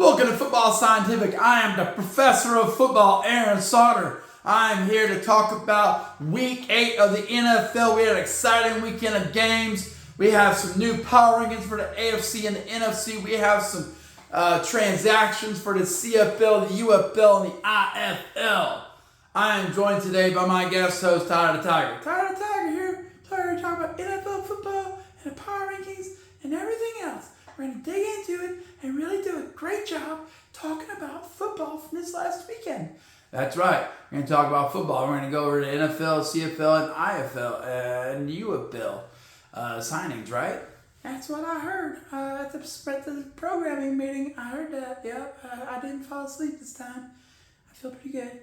Welcome to Football Scientific. I am the professor of football, Aaron Sauter. I am here to talk about Week 8 of the NFL. We had an exciting weekend of games. We have some new power rankings for the AFC and the NFC. We have some transactions for the CFL, the UFL, and the IFL. I am joined today by my guest host, Tyler the Tiger. Tyler the Tiger here. Tyler to talk about NFL football and the power rankings and everything else. We're going to dig into it and really do a great job talking about football from this last weekend. That's right. We're going to talk about football. We're going to go over the NFL, CFL, and IFL and UFL signings, right? That's what I heard at the programming meeting. I heard that. Yep. I didn't fall asleep this time. I feel pretty good.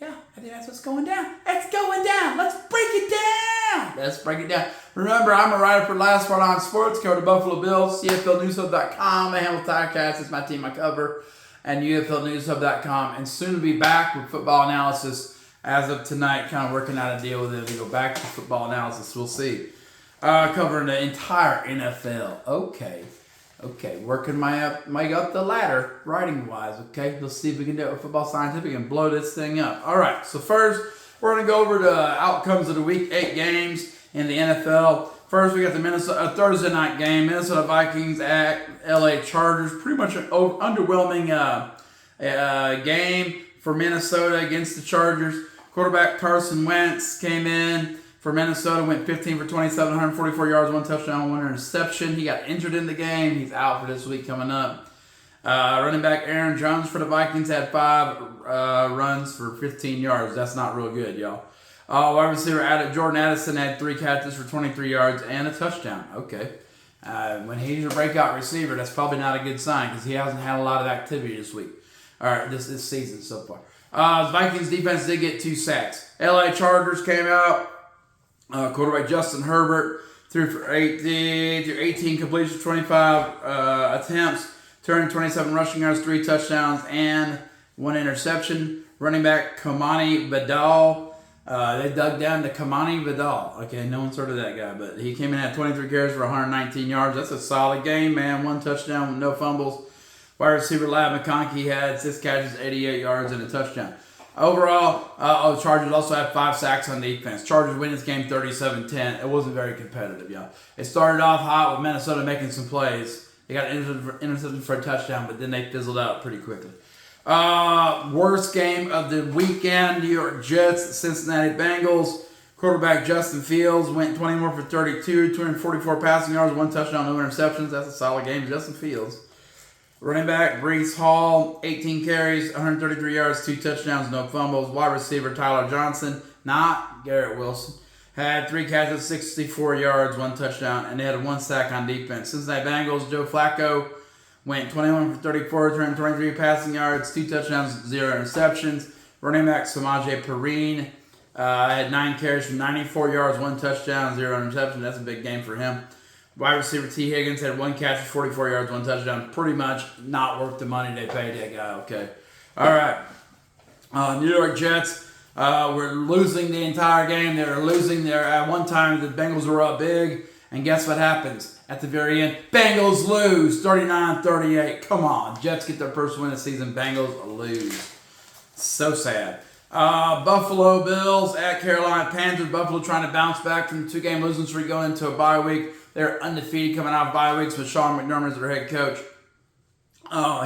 Yeah, I think that's what's going down. It's going down. Let's break it down. Let's break it down. Remember, I'm a writer for Last Word on Sports, cover the Buffalo Bills, CFLNewsHub.com, the Hamilton Tirecats is my team I cover, and UFLNewsHub.com, and soon to be back with football analysis as of tonight, kind of working out a deal with it to go back to football analysis. We'll see. Covering the entire NFL. Okay, working my up the ladder, writing-wise, okay? Let's see if we can do it with Football Scientific and blow this thing up. All right, so first, we're going to go over the outcomes of the Week 8 games in the NFL. First, we got the Thursday night game, Minnesota Vikings at LA Chargers. Pretty much an underwhelming game for Minnesota against the Chargers. Quarterback Carson Wentz came in for Minnesota, went 15 for 27, 144 yards, 1 touchdown, 1 interception. He got injured in the game. He's out for this week coming up. Running back Aaron Jones for the Vikings had 5 runs for 15 yards. That's not real good, y'all. Wide receiver Jordan Addison had 3 catches for 23 yards and a touchdown. Okay. When he's your breakout receiver, that's probably not a good sign because he hasn't had a lot of activity this week. All right, this season so far. Vikings defense did get 2 sacks. LA Chargers came out. Quarterback Justin Herbert threw for 18 completions, 25 attempts, 227 rushing yards, 3 touchdowns, and 1 interception. Running back Kamani Vidal. They dug down to Kamani Vidal. Okay, no one's heard of that guy, but he came in at 23 carries for 119 yards. That's a solid game, man. 1 touchdown with no fumbles. Wide receiver Lab McConkey had 6 catches, 88 yards, and a touchdown. Overall, Chargers also had 5 sacks on defense. Chargers win this game 37-10. It wasn't very competitive, y'all. It started off hot with Minnesota making some plays. They got intercepted for a touchdown, but then they fizzled out pretty quickly. Worst game of the weekend, New York Jets, Cincinnati Bengals. Quarterback Justin Fields went 21 for 32, 244 passing yards, 1 touchdown, no interceptions. That's a solid game for Justin Fields. Running back Breece Hall, 18 carries, 133 yards, 2 touchdowns, no fumbles. Wide receiver Tyler Johnson, not Garrett Wilson, had 3 catches, 64 yards, 1 touchdown, and they had 1 sack on defense. Cincinnati Bengals, Joe Flacco went 21 for 34, 323 passing yards, 2 touchdowns, 0 interceptions. Running back Samaje Perine had 9 carries for 94 yards, 1 touchdown, 0 interceptions. That's a big game for him. Wide receiver T. Higgins had 1 catch for 44 yards, 1 touchdown. Pretty much not worth the money they paid that guy, okay? All right. New York Jets were losing the entire game. They were losing there. At one time, the Bengals were up big. And guess what happens? At the very end, Bengals lose 39-38. Come on. Jets get their first win of the season. Bengals lose. So sad. Buffalo Bills at Carolina Panthers. Buffalo trying to bounce back from the 2-game losing streak going into a bye week. They're undefeated coming out of bye weeks with Sean McDermott as their head coach.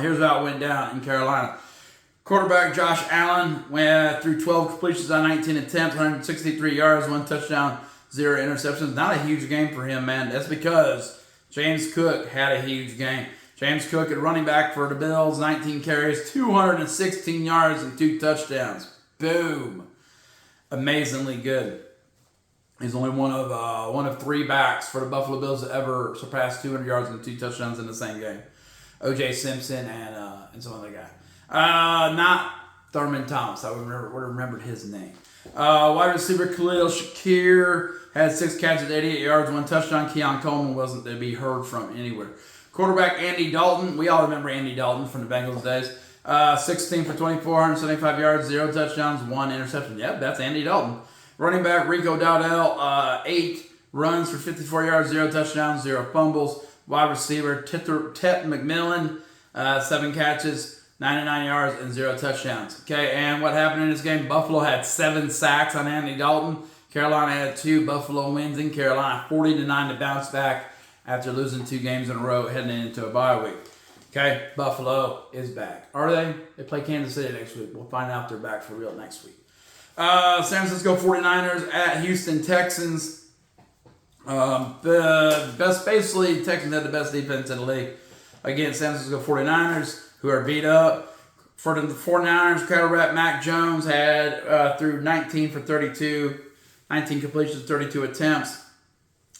Here's how it went down in Carolina. Quarterback Josh Allen threw 12 completions on 19 attempts, 163 yards, 1 touchdown, 0 interceptions. Not a huge game for him, man. That's because James Cook had a huge game. James Cook at running back for the Bills, 19 carries, 216 yards, and 2 touchdowns. Boom. Amazingly good. He's only one of 3 backs for the Buffalo Bills to ever surpass 200 yards and 2 touchdowns in the same game. O.J. Simpson and some other guy. Not Thurman Thomas. I would have remembered his name. Wide receiver Khalil Shakir had 6 catches, 88 yards, 1 touchdown. Keon Coleman wasn't to be heard from anywhere. Quarterback Andy Dalton. We all remember Andy Dalton from the Bengals days. 16 for 24, 175 yards, 0 touchdowns, 1 interception. Yep, that's Andy Dalton. Running back Rico Dowdell, 8 runs for 54 yards, 0 touchdowns, 0 fumbles. Wide receiver Tet McMillan, 7 catches, 99 yards, and 0 touchdowns. Okay, and what happened in this game? Buffalo had 7 sacks on Andy Dalton. Carolina had 2. Buffalo wins in Carolina 40-9 to bounce back after losing 2 games in a row heading into a bye week. Okay, Buffalo is back. Are they? They play Kansas City next week. We'll find out if they're back for real next week. San Francisco 49ers at Houston Texans. Basically, Texans had the best defense in the league against San Francisco 49ers, who are beat up. For the 49ers, quarterback Mac Jones had through 19 for 32, 19 completions, 32 attempts,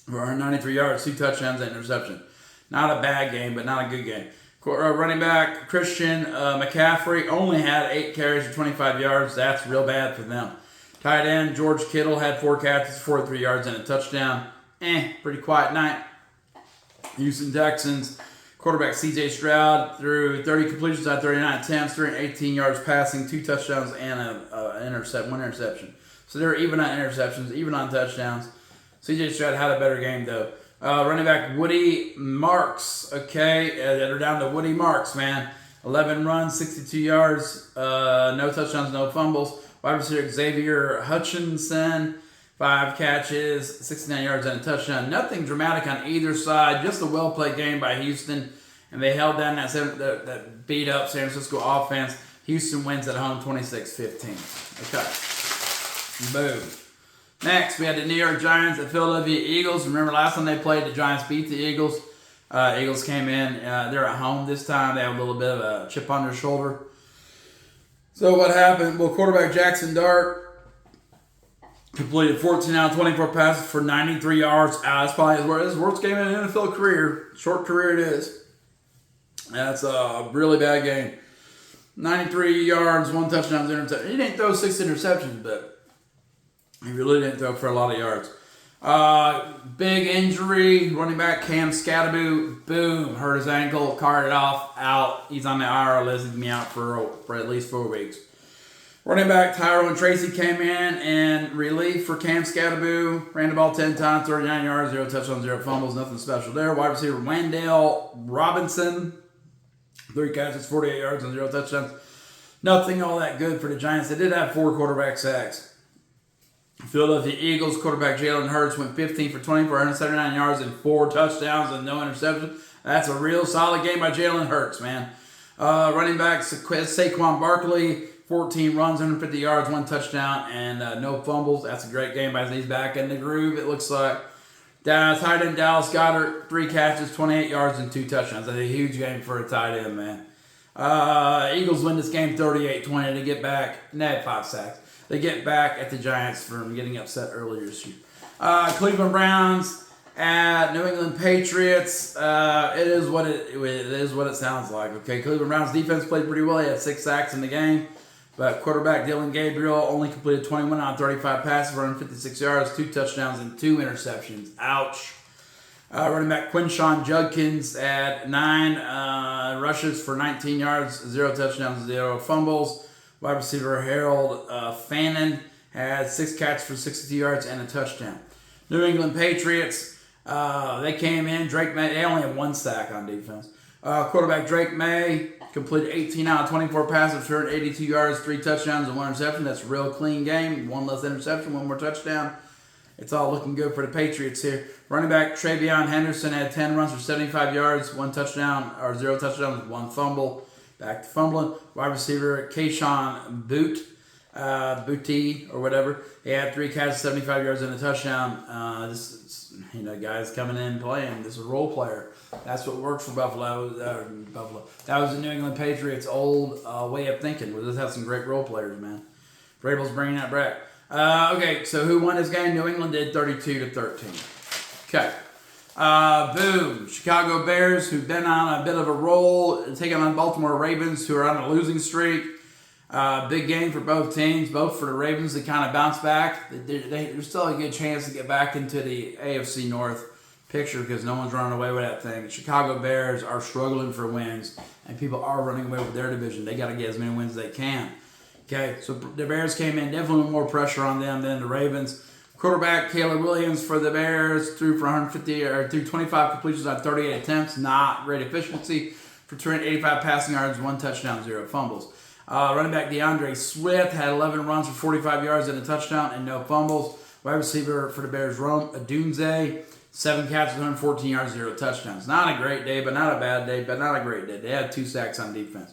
for 193 yards, 2 touchdowns, and interception. Not a bad game, but not a good game. Running back Christian McCaffrey only had 8 carries for 25 yards. That's real bad for them. Tight end George Kittle had 4 catches, 43 yards, and a touchdown. Pretty quiet night. Houston Texans quarterback C.J. Stroud threw 30 completions on 39 attempts, 318 yards passing, 2 touchdowns, and one interception. So they're even on interceptions, even on touchdowns. C.J. Stroud had a better game, though. Running back Woody Marks. Okay, they're down to Woody Marks, man. 11 runs, 62 yards, no touchdowns, no fumbles. Wide receiver Xavier Hutchinson, 5 catches, 69 yards, and a touchdown. Nothing dramatic on either side. Just a well-played game by Houston, and they held down that beat-up San Francisco offense. Houston wins at home 26-15. Okay. Boom. Next, we had the New York Giants at Philadelphia Eagles. Remember last time they played, the Giants beat the Eagles. Eagles came in. They're at home this time. They have a little bit of a chip on their shoulder. So what happened? Well, quarterback Jackson Dart completed 14 out of 24 passes for 93 yards. That's probably his worst game in an NFL career. Short career it is. That's a really bad game. 93 yards, 1 touchdown, 0 interception. He didn't throw 6 interceptions, but he really didn't throw for a lot of yards. Big injury. Running back Cam Scatterbo, boom, hurt his ankle, carted off, out. He's on the IR list. He's going to be out for at least 4 weeks. Running back Tyrone Tracy came in and relief for Cam Scatterbo. Ran the ball 10 times, 39 yards, 0 touchdowns, 0 fumbles, nothing special there. Wide receiver Wendell Robinson, 3 catches, 48 yards, and 0 touchdowns. Nothing all that good for the Giants. They did have 4 quarterback sacks. Philadelphia Eagles quarterback Jalen Hurts went 15 for 20 for 179 yards and 4 touchdowns and no interception. That's a real solid game by Jalen Hurts, man. Running back Saquon Barkley, 14 runs, 150 yards, 1 touchdown, and no fumbles. That's a great game by him. He's back in the groove, it looks like. Tight end Dallas Goedert, 3 catches, 28 yards, and 2 touchdowns. That's a huge game for a tight end, man. Eagles win this game 38-20 to get back. They had 5 sacks. They get back at the Giants from getting upset earlier this year. Cleveland Browns at New England Patriots. It is what it sounds like. Okay, Cleveland Browns defense played pretty well. He had 6 sacks in the game, but quarterback Dylan Gabriel only completed 21 out of 35 passes for 156 yards, 2 touchdowns, and 2 interceptions. Ouch. Running back Quinshawn Judkins at 9 rushes for 19 yards, 0 touchdowns, 0 fumbles. Wide receiver Harold Fannin had 6 catches for 62 yards and a touchdown. New England Patriots, they came in. Drake May, they only had 1 sack on defense. Quarterback Drake May completed 18 out of 24 passes for 82 yards, 3 touchdowns, and 1 interception. That's a real clean game. 1 less interception, 1 more touchdown. It's all looking good for the Patriots here. Running back Travion Henderson had 10 runs for 75 yards, 1 touchdown, or 0 touchdowns, 1 fumble. Back to fumbling. Wide receiver Keyshawn Booty or whatever. He had 3 catches, 75 yards, and a touchdown. This is, guys coming in playing. This is a role player. That's what works for Buffalo. That was the New England Patriots' old way of thinking. We'll just have some great role players, man. Vrabel's bringing that back. Okay, so who won this game? New England did 32-13. Okay. Boom. Chicago Bears, who've been on a bit of a roll, taking on Baltimore Ravens, who are on a losing streak. Big game for both teams. Both for the Ravens to kind of bounce back. There's still a good chance to get back into the AFC North picture because no one's running away with that thing. Chicago Bears are struggling for wins, and people are running away with their division. They got to get as many wins as they can. Okay, so the Bears came in, definitely more pressure on them than the Ravens. Quarterback Caleb Williams for the Bears threw 25 completions on 38 attempts. Not great efficiency. for 285 passing yards, 1 touchdown, 0 fumbles. Running back DeAndre Swift had 11 runs for 45 yards and a touchdown and no fumbles. Wide receiver for the Bears, Rome Odunze, 7 catches, 114 yards, 0 touchdowns. Not a great day, but not a bad day, but not a great day. They had 2 sacks on defense.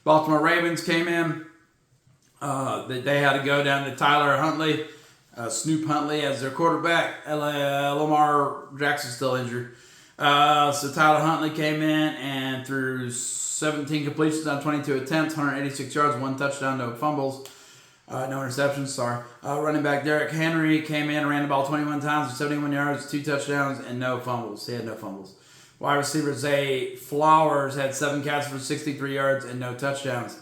Baltimore Ravens came in. They had to go down to Tyler Huntley, Snoop Huntley as their quarterback. Lamar Jackson's still injured. So Tyler Huntley came in and threw 17 completions on 22 attempts, 186 yards, 1 touchdown, no fumbles, no interceptions, sorry. Running back Derrick Henry came in, ran the ball 21 times for 71 yards, 2 touchdowns, and no fumbles. He had no fumbles. Wide receiver Zay Flowers had 7 catches for 63 yards and no touchdowns.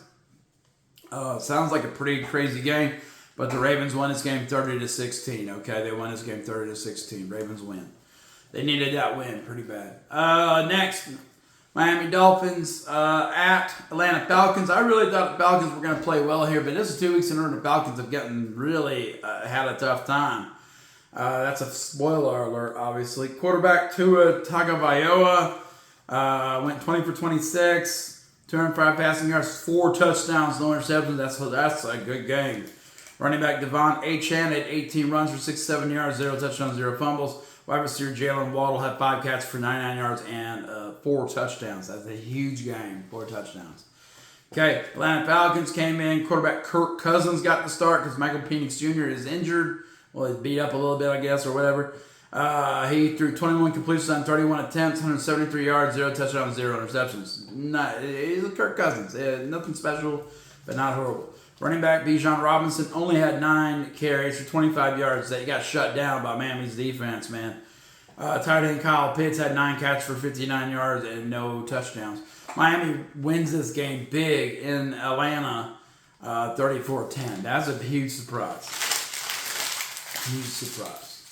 Sounds like a pretty crazy game, but the Ravens won this game 30-16. Okay, they won this game 30-16. Ravens win. They needed that win pretty bad. Next, Miami Dolphins at Atlanta Falcons. I really thought the Falcons were going to play well here, but this is 2 weeks in a row the Falcons have gotten really had a tough time. That's a spoiler alert, obviously. Quarterback Tua Tagovailoa went 20 for 26, 205 passing yards, 4 touchdowns, no interceptions. That's a good game. Running back Devon Achane had 18 runs for 67 yards, 0 touchdowns, 0 fumbles. Wide receiver Jalen Waddle had 5 catches for 99 yards and 4 touchdowns. That's a huge game, 4 touchdowns. Okay, Atlanta Falcons came in. Quarterback Kirk Cousins got the start because Michael Penix Jr. is injured. Well, he's beat up a little bit, I guess, or whatever. He threw 21 completions on 31 attempts, 173 yards, 0 touchdowns, 0 interceptions. He's a Kirk Cousins. Nothing special, but not horrible. Running back Bijan Robinson only had 9 carries for 25 yards. They got shut down by Miami's defense, man. Tight end Kyle Pitts had 9 catches for 59 yards and no touchdowns. Miami wins this game big in Atlanta, 34-10. That's a huge surprise. Huge surprise.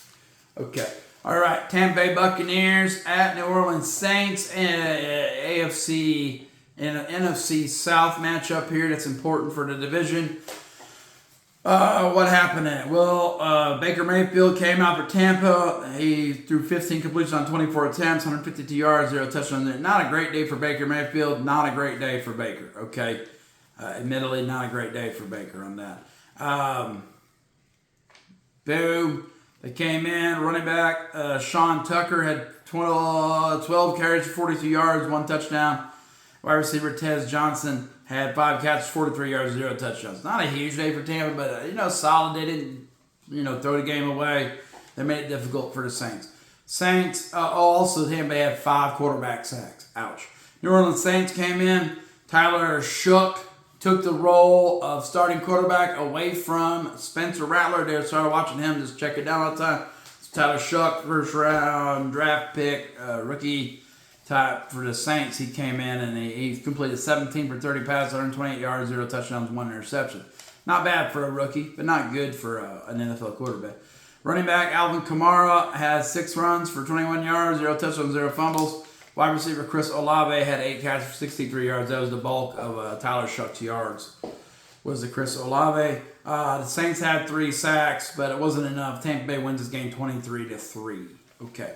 Okay. All right. Tampa Bay Buccaneers at New Orleans Saints. AFC and an NFC South matchup here that's important for the division. What happened in it? Well, Baker Mayfield came out for Tampa. He threw 15 completions on 24 attempts, 152 yards, 0 touchdowns. Not a great day for Baker Mayfield. Not a great day for Baker. Okay. Admittedly, not a great day for Baker on that. Boom. They came in. Running back Sean Tucker had 12 carries for 42 yards, 1 touchdown. Wide receiver Tez Johnson had 5 catches, 43 yards, 0 touchdowns. Not a huge day for Tampa, but solid. They didn't, throw the game away. They made it difficult for the Saints. Also Tampa Bay had 5 quarterback sacks. Ouch. New Orleans Saints came in. Tyler Shook took the role of starting quarterback away from Spencer Rattler. They started watching him, just check it down all the time. It's Tyler Shook, first round draft pick, rookie type for the Saints. He came in and he completed 17 for 30 passes, 128 yards, 0 touchdowns, 1 interception. Not bad for a rookie, but not good for an NFL quarterback. Running back Alvin Kamara has 6 runs for 21 yards, 0 touchdowns, 0 fumbles. Wide receiver Chris Olave had 8 catches for 63 yards. That was the bulk of Tyler Shook's yards. Was the Chris Olave. The Saints had 3 sacks, but it wasn't enough. Tampa Bay wins this game 23-3. Okay.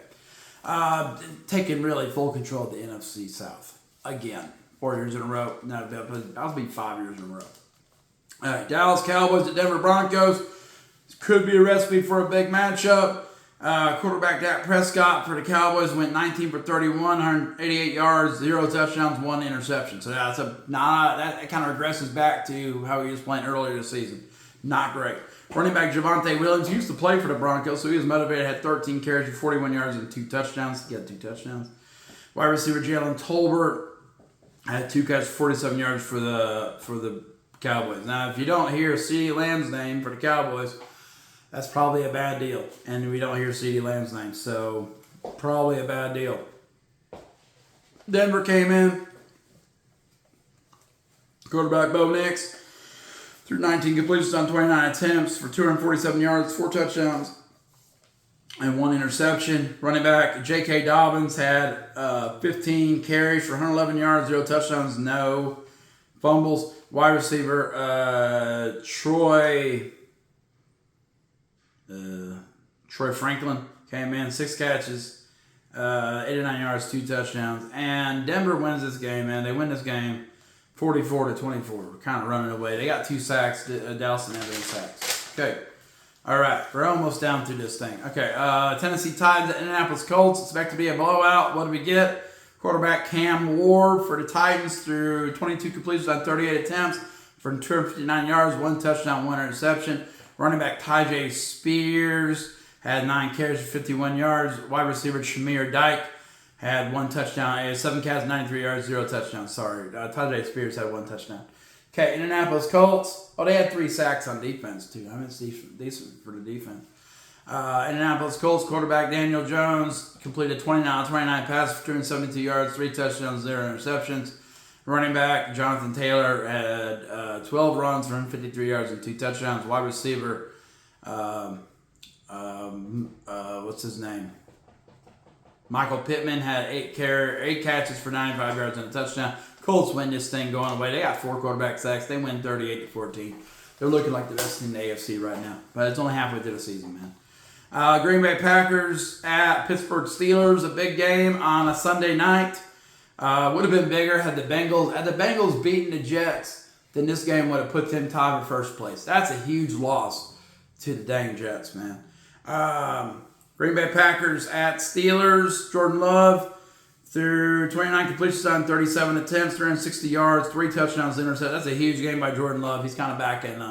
Taking really full control of the NFC South. Again. 4 years in a row. No, that'll be 5 years in a row. All right. Dallas Cowboys at Denver Broncos. This could be a recipe for a big matchup. Quarterback Dak Prescott for the Cowboys went 19 for 31, 188 yards, 0 touchdowns, 1 interception. So that kind of regresses back to how he was playing earlier this season. Not great. Running back Javonte Williams used to play for the Broncos, so he was motivated. Had 13 carries for 41 yards and 2 touchdowns. He had 2 touchdowns. Wide receiver Jalen Tolbert had 2 catches, 47 yards for the Cowboys. Now, if you don't hear CeeDee Lamb's name for the Cowboys, that's probably a bad deal. And we don't hear CeeDee Lamb's name, so probably a bad deal. Denver came in. Quarterback Bo Nix threw 19 completions on 29 attempts for 247 yards, 4 touchdowns, and 1 interception. Running back J.K. Dobbins had 15 carries for 111 yards, 0 touchdowns, no fumbles. Wide receiver Troy Franklin came in, 6 catches, 89 yards, 2 touchdowns. And Denver wins this game, man. They win this game 44-24. Kind of running away. They got 2 sacks. Dallas didn't have any sacks. Okay. All right. We're almost down through this thing. Okay. Tennessee Titans at Indianapolis Colts. Expect to be a blowout. What do we get? Quarterback Cam Ward for the Titans threw 22 completions on 38 attempts for 259 yards, 1 touchdown, 1 interception. Running back Tyjae Spears had 9 carries for 51 yards. Wide receiver Shamir Dyke had 1 touchdown. 7 catches, 93 yards, 0 touchdowns. Sorry. Tyjae Spears had 1 touchdown. Okay, Indianapolis Colts. Oh, they had 3 sacks on defense, too. I mean, it's decent for the defense. Indianapolis Colts quarterback Daniel Jones completed 29 passes for 272 yards, 3 touchdowns, 0 interceptions. Running back Jonathan Taylor had 12 runs for 153 yards and 2 touchdowns. Wide receiver, what's his name? Michael Pittman had 8 catches for 95 yards and a touchdown. Colts win this thing going away. They got 4 quarterback sacks. They win 38-14. They're looking like the best in the AFC right now, but it's only halfway through the season, man. Green Bay Packers at Pittsburgh Steelers, a big game on a Sunday night. Would have been bigger had the Bengals beaten the Jets, then this game would have put them tied for first place. That's a huge loss to the dang Jets, man. Green Bay Packers at Steelers. Jordan Love threw 29 completions on 37 attempts, 360 yards, 3 touchdowns, intercept. That's a huge game by Jordan Love. He's kind of back in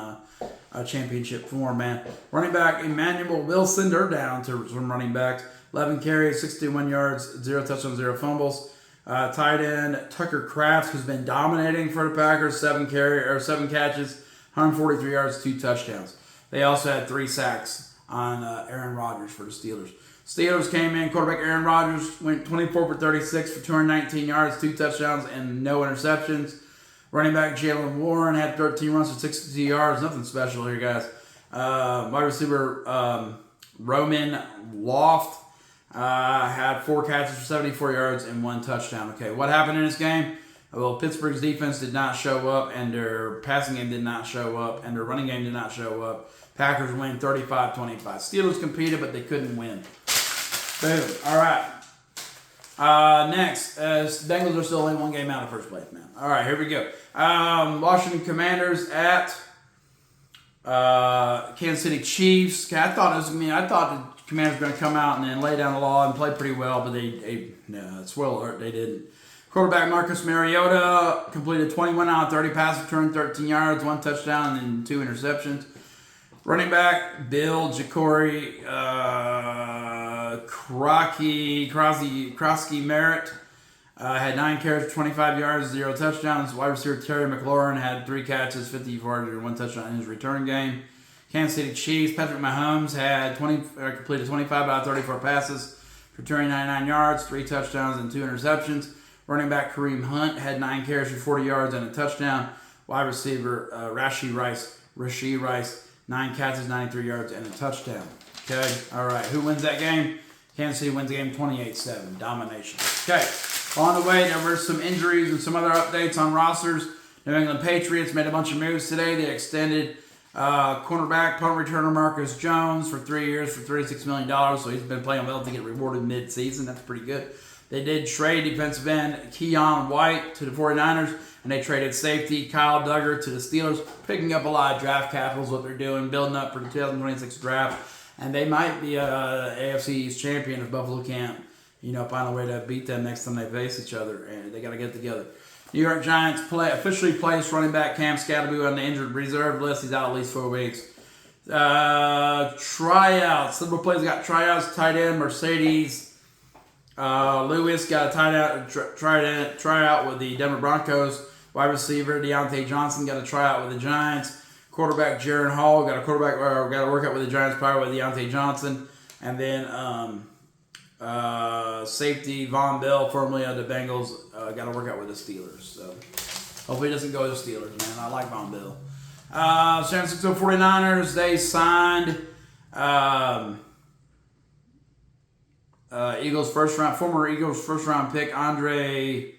championship form, man. Running back Emmanuel Wilson, they're down to some running backs. 11 carries, 61 yards, 0 touchdowns, 0 fumbles. Tight end Tucker Kraft, who's been dominating for the Packers, 7 catches, 143 yards, 2 touchdowns. They also had 3 sacks on Aaron Rodgers for the Steelers. Steelers came in, quarterback Aaron Rodgers went 24 for 36 for 219 yards, 2 touchdowns, and no interceptions. Running back Jalen Warren had 13 runs for 62 yards. Nothing special here, guys. Wide receiver Roman Loft had 4 catches for 74 yards and 1 touchdown. Okay, what happened in this game? Well, Pittsburgh's defense did not show up, and their passing game did not show up, and their running game did not show up. Packers win 35-25. Steelers competed, but they couldn't win. Boom. All right. Next, Bengals are still only 1 game out of first place, man. All right, here we go. Washington Commanders at Kansas City Chiefs. Okay, I thought the Commanders were going to come out and then lay down the law and play pretty well, but spoiler alert, they didn't. Quarterback Marcus Mariota completed 21 out of 30 passes, returned 13 yards, 1 touchdown, and 2 interceptions. Running back Bill Jacory Krosky Merritt had 9 carries for 25 yards, 0 touchdowns. Wide receiver Terry McLaurin had 3 catches, 54 yards, and 1 touchdown in his return game. Kansas City Chiefs, Patrick Mahomes had completed 25 out of 34 passes for 299 yards, 3 touchdowns, and 2 interceptions. Running back Kareem Hunt had 9 carries for 40 yards and a touchdown. Wide receiver Rashee Rice, 9 catches, 93 yards, and a touchdown. Okay, all right. Who wins that game? Kansas City wins the game 28-7. Domination. Okay, on the way, there were some injuries and some other updates on rosters. New England Patriots made a bunch of moves today. They extended cornerback, punt returner Marcus Jones for 3 years for $36 million. So he's been playing well to get rewarded mid-season. That's pretty good. They did trade defensive end Keon White to the 49ers, and they traded safety Kyle Duggar to the Steelers, picking up a lot of draft capital is what they're doing, building up for the 2026 draft. And they might be a AFC East champion if Buffalo can't, find a way to beat them next time they face each other. And they got to get together. New York Giants officially placed running back Cam Scatterby on the injured reserve list. He's out at least 4 weeks. Tryouts. Several players got tryouts. Tight end Mercedes Lewis got a tryout with the Denver Broncos. Wide receiver Deontay Johnson got a tryout with the Giants. Quarterback Jaron Hall got a workout with the Giants prior with Deontay Johnson. And then safety Von Bell, formerly of the Bengals, got to work out with the Steelers. So hopefully he doesn't go to the Steelers, man. I like Von Bell. San Francisco 49ers, they signed former Eagles first round pick Andre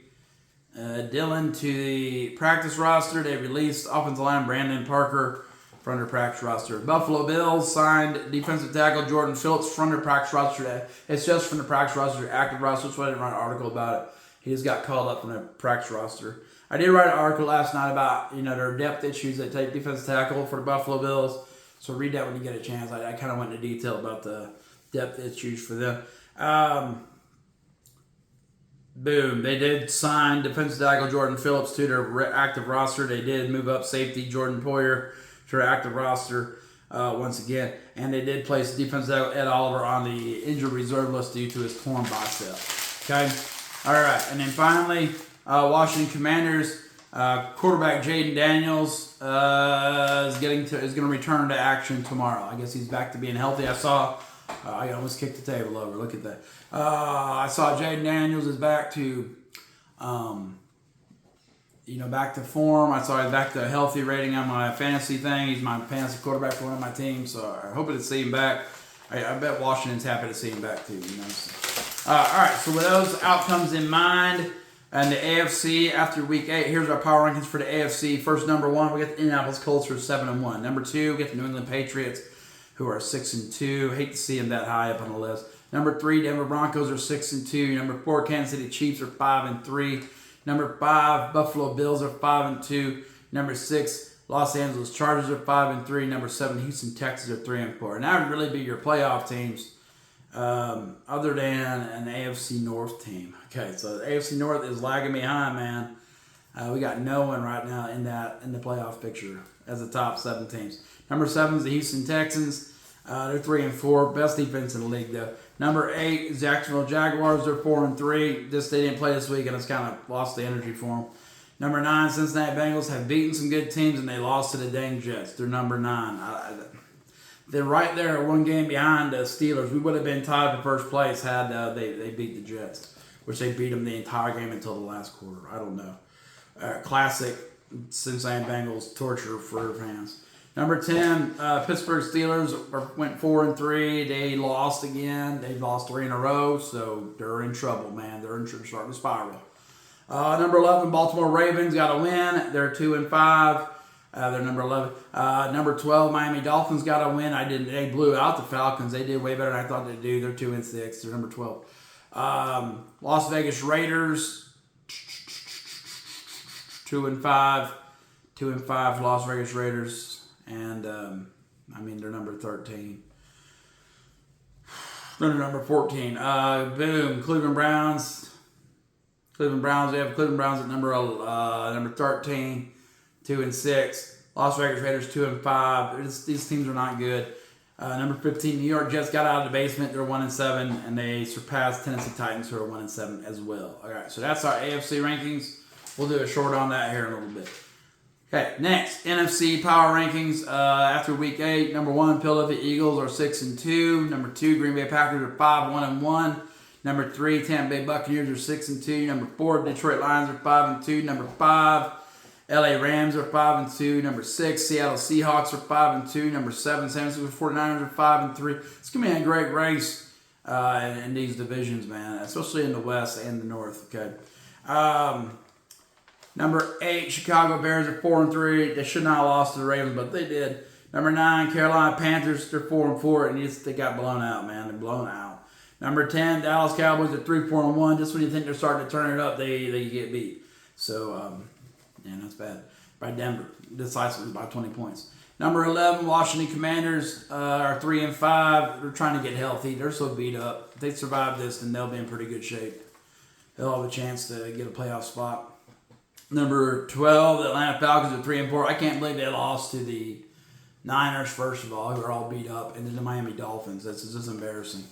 Dillon to the practice roster. They released offensive line Brandon Parker from their practice roster. Buffalo Bills signed defensive tackle Jordan Phillips from their practice roster. It's just from the practice roster, active roster. That's why I didn't write an article about it. He just got called up from the practice roster. I did write an article last night about their depth issues that take defensive tackle for the Buffalo Bills. So read that when you get a chance. I kind of went into detail about the depth issues for them. Boom. They did sign defensive tackle Jordan Phillips to their active roster. They did move up safety Jordan Poyer to their active roster once again. And they did place defensive tackle Ed Oliver on the injured reserve list due to his torn bicep. Okay? All right. And then finally, Washington Commanders quarterback Jaden Daniels is going to return to action tomorrow. I guess he's back to being healthy. I saw... I almost kicked the table over. Look at that. I saw Jaden Daniels is back to, back to form. I saw he's back to a healthy rating on my fantasy thing. He's my fantasy quarterback for one of my teams, so I hope to see him back. I bet Washington's happy to see him back too. All right. So with those outcomes in mind, and the AFC after Week 8, here's our power rankings for the AFC. First, number 1, we got the Indianapolis Colts who are 7-1. Number 2, we got the New England Patriots, who are 6-2. Hate to see them that high up on the list. Number 3, Denver Broncos are 6-2. Number 4, Kansas City Chiefs are 5-3. Number 5, Buffalo Bills are 5-2. Number 6, Los Angeles Chargers are 5-3. Number 7, Houston Texans are 3-4. And that would really be your playoff teams, other than an AFC North team. Okay, so the AFC North is lagging behind, man. We got no one right now in the playoff picture as the top 7 teams. Number 7 is the Houston Texans. They're 3-4, best defense in the league though. Number 8 is Jacksonville Jaguars. They're 4-3. They didn't play this week, and it's kind of lost the energy for them. Number 9, Cincinnati Bengals have beaten some good teams, and they lost to the dang Jets. They're number 9. They're right there, one game behind the Steelers. We would have been tied for first place had they beat the Jets, which they beat them the entire game until the last quarter. I don't know. Classic Cincinnati Bengals torture for fans. Number 10, Pittsburgh Steelers went 4-3. They lost again. They've lost 3 in a row, so they're in trouble, man. They're starting to spiral. Number 11, Baltimore Ravens got a win. They're 2-5. They're number 11. Number 12, Miami Dolphins got a win. They blew out the Falcons. They did way better than I thought they'd do. They're 2-6. They're number 12. Las Vegas Raiders 2-5. 2-5 Las Vegas Raiders. And, they're number 13. They're number 14. Boom. Cleveland Browns. We have Cleveland Browns at number 13. 2-6. Las Vegas Raiders 2-5. These teams are not good. Number 15, New York Jets got out of the basement. They're 1-7, and they surpassed Tennessee Titans, who are 1-7 as well. All right, so that's our AFC rankings. We'll do a short on that here in a little bit. Okay, next, NFC power rankings after Week 8. Number 1, Philadelphia Eagles are 6-2. Number 2, Green Bay Packers are 5-1-1. Number 3, Tampa Bay Buccaneers are 6-2. Number 4, Detroit Lions are 5-2. Number 5, LA Rams are 5-2. Number 6, Seattle Seahawks are 5-2. Number 7, San Francisco 49ers are 5-3. It's going to be a great race in these divisions, man, especially in the West and the North. Okay. Number 8, Chicago Bears are 4-3. They should not have lost to the Ravens, but they did. Number 9, Carolina Panthers, they're 4-4, and they got blown out, man. They're blown out. Number 10, Dallas Cowboys are 3-4-1. Just when you think they're starting to turn it up, they get beat. So, that's bad. By Denver, decisively by 20 points. Number 11, Washington Commanders are 3-5. They're trying to get healthy. They're so beat up. If they survive this, then they'll be in pretty good shape. They'll have a chance to get a playoff spot. Number 12, the Atlanta Falcons are 3-4. I can't believe they lost to the Niners, first of all, who are all beat up, and then the Miami Dolphins. That's just embarrassing.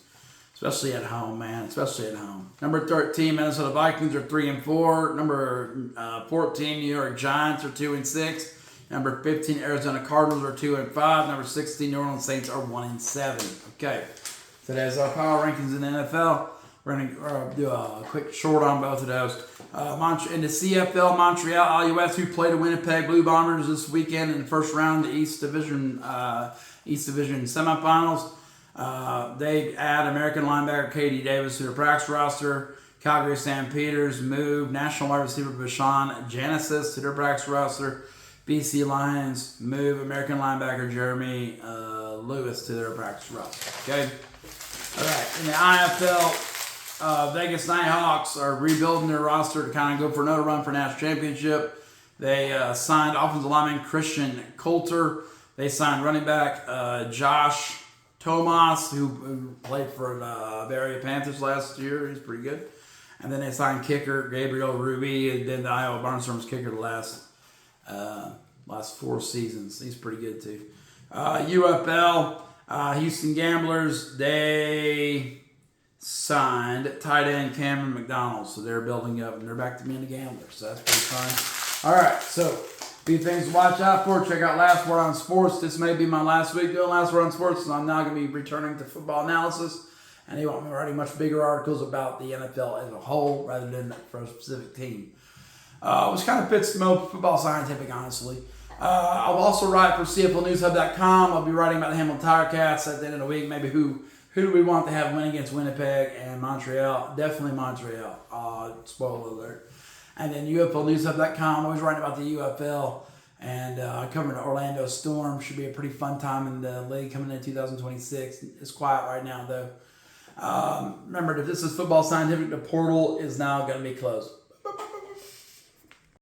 Especially at home, man. Especially at home. Number 13, Minnesota Vikings are 3-4. Number 14, New York Giants are 2-6. Number 15, Arizona Cardinals are 2-5. Number 16, New Orleans Saints are 1-7. Okay. So that's our power rankings in the NFL. We're going to do a quick short on both of those. In the CFL, Montreal Alouettes, who played the Winnipeg Blue Bombers this weekend in the first round of the East Division semifinals. They add American linebacker K.D. Davis to their practice roster. Calgary Stampeders moved national wide receiver Bashan Genesis to their practice roster. BC Lions move American linebacker Jeremy Lewis to their practice roster. Okay? All right. In the IFL, Vegas Nighthawks are rebuilding their roster to kind of go for another run for national championship. They signed offensive lineman Christian Coulter. They signed running back Josh Tomas, who played for the Bay Area Panthers last year. He's pretty good. And then they signed kicker Gabriel Ruby, and then the Iowa Barnstormers kicker the last 4 seasons. He's pretty good too. UFL, Houston Gamblers, they signed tight end Cameron McDonald, so they're building up, and they're back to being the Gamblers, so that's pretty fun. All right, so a few things to watch out for. Check out Last Word on Sports. This may be my last week doing Last Word on Sports, so I'm now going to be returning to football analysis, and you want me writing much bigger articles about the NFL as a whole rather than for a specific team. Which kind of fits the most football scientific, honestly. I'll also write for CFLNewsHub.com. I'll be writing about the Hamilton Tiger Cats at the end of the week. Maybe who do we want to have win against Winnipeg and Montreal? Definitely Montreal. Spoiler alert. And then UFLNewsHub.com. Always writing about the UFL and covering the Orlando Storm. Should be a pretty fun time in the league coming in 2026. It's quiet right now, though. Remember, if this is Football Scientific, the portal is now going to be closed.